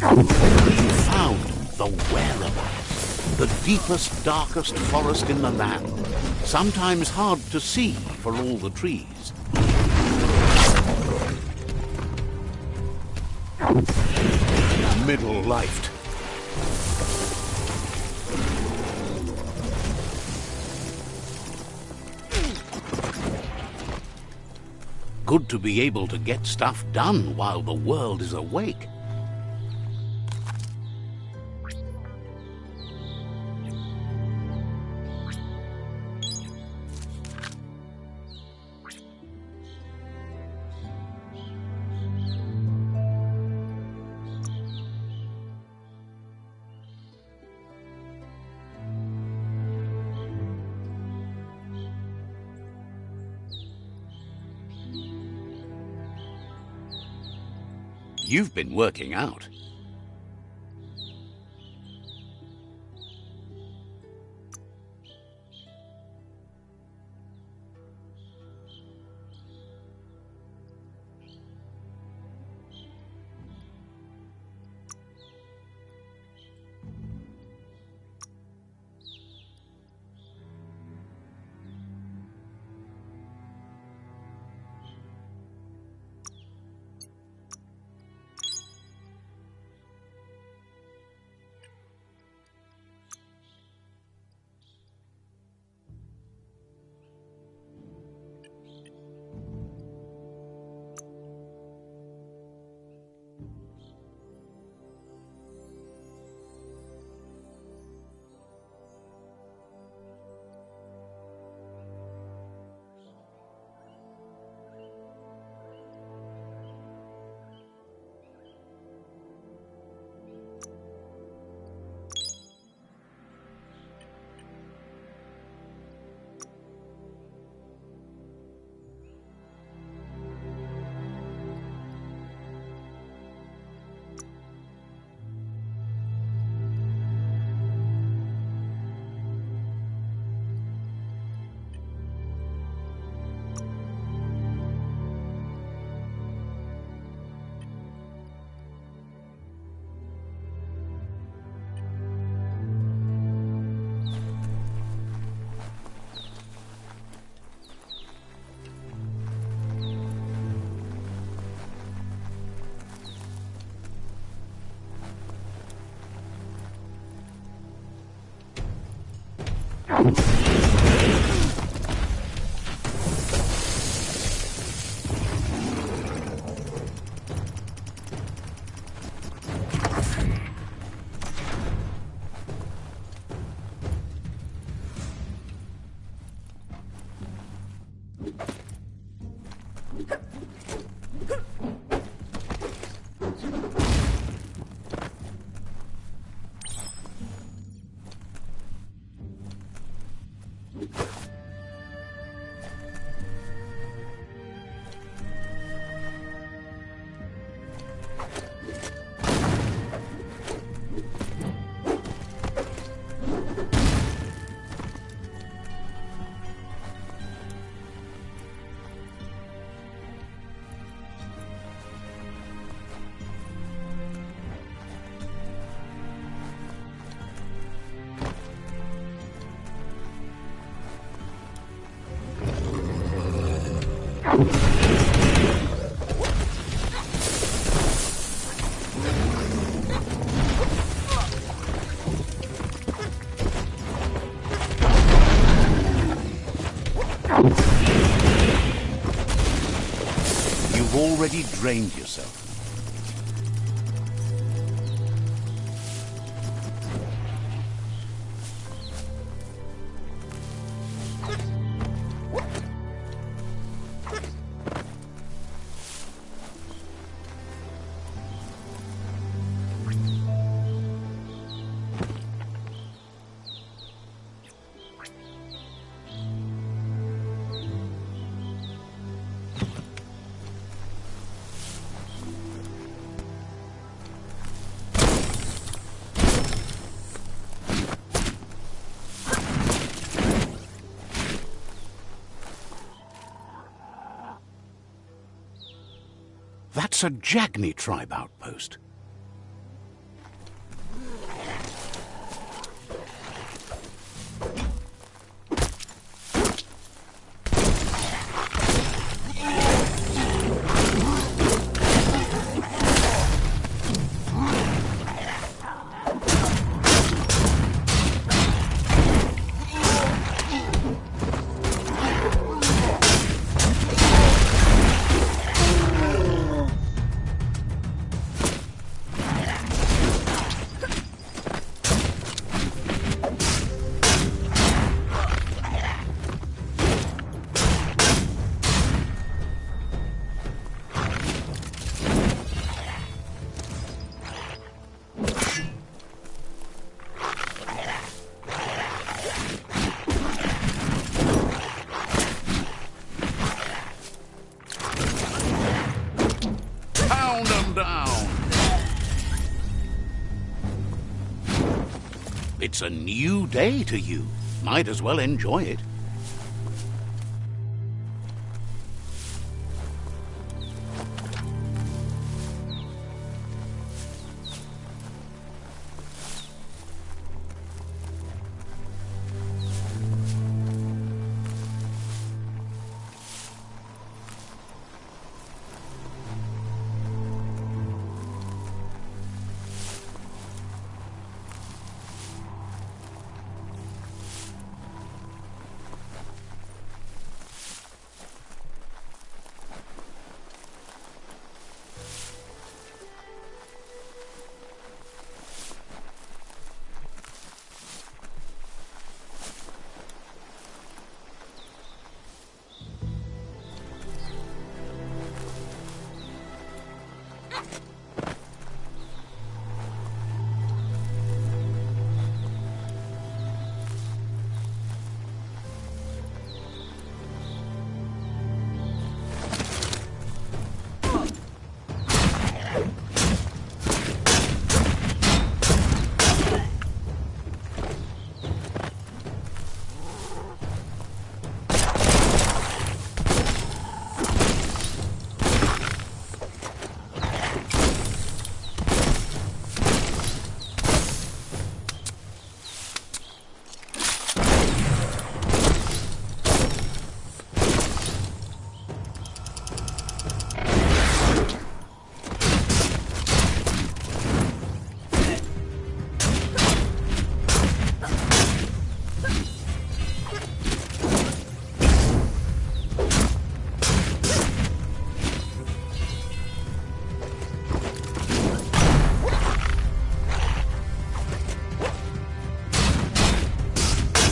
You found the whereabouts, the deepest, darkest forest in the land, sometimes hard to see for all the trees. Middle-lifed. Good to be able to get stuff done while the world is awake. You've been working out. You've already drained yourself. That's a Jagni tribe outpost. It's a new day to you. Might as well enjoy it.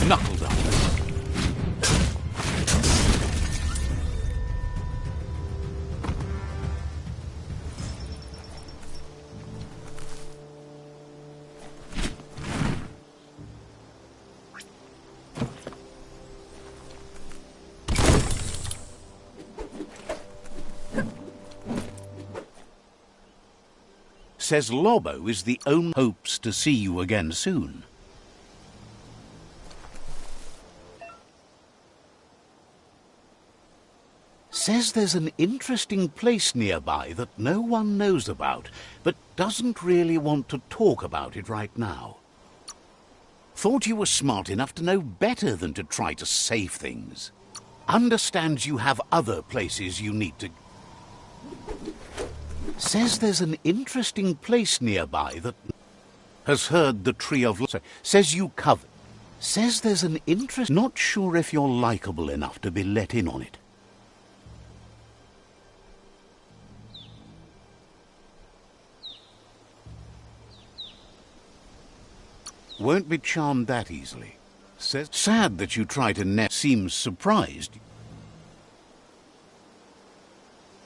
Knuckles up. Says Lobo is the only hopes to see you again soon. Says there's an interesting place nearby that no one knows about, but doesn't really want to talk about it right now. Thought you were smart enough to know better than to try to save things. Understands you have other places you need to... Says there's an interesting place nearby that has heard the Tree of Life. Says you cover. Says there's an interest... Not sure if you're likable enough to be let in on it. Won't be charmed that easily. Says sad that you try to net. Seems surprised.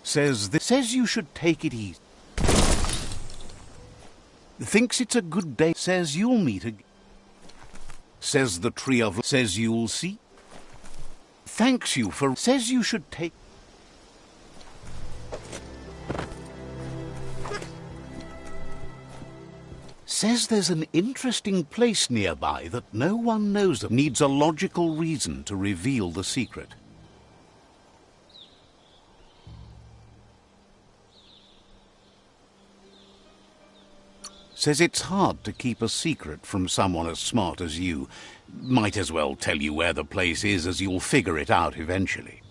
Says you should take it easy. Thinks it's a good day. Says you'll meet again. Says the Tree of... Says you'll see. Thanks you for... Says you should take... Says there's an interesting place nearby that no one knows of. Needs a logical reason to reveal the secret. Says it's hard to keep a secret from someone as smart as you. Might as well tell you where the place is, as you'll figure it out eventually.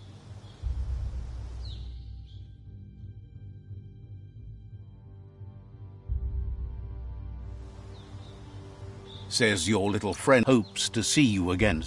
Says your little friend hopes to see you again.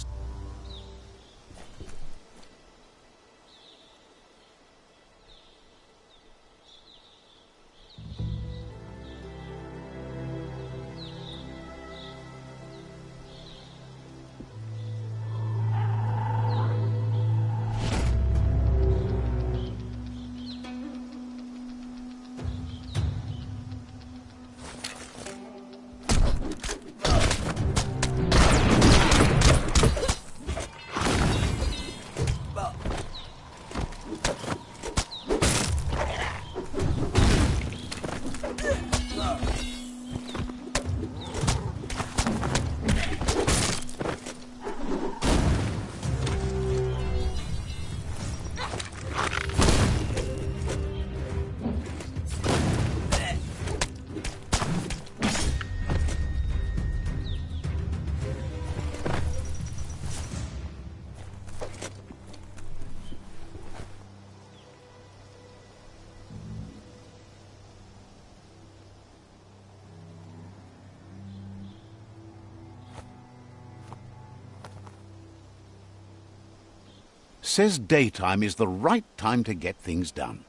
says daytime is the right time to get things done.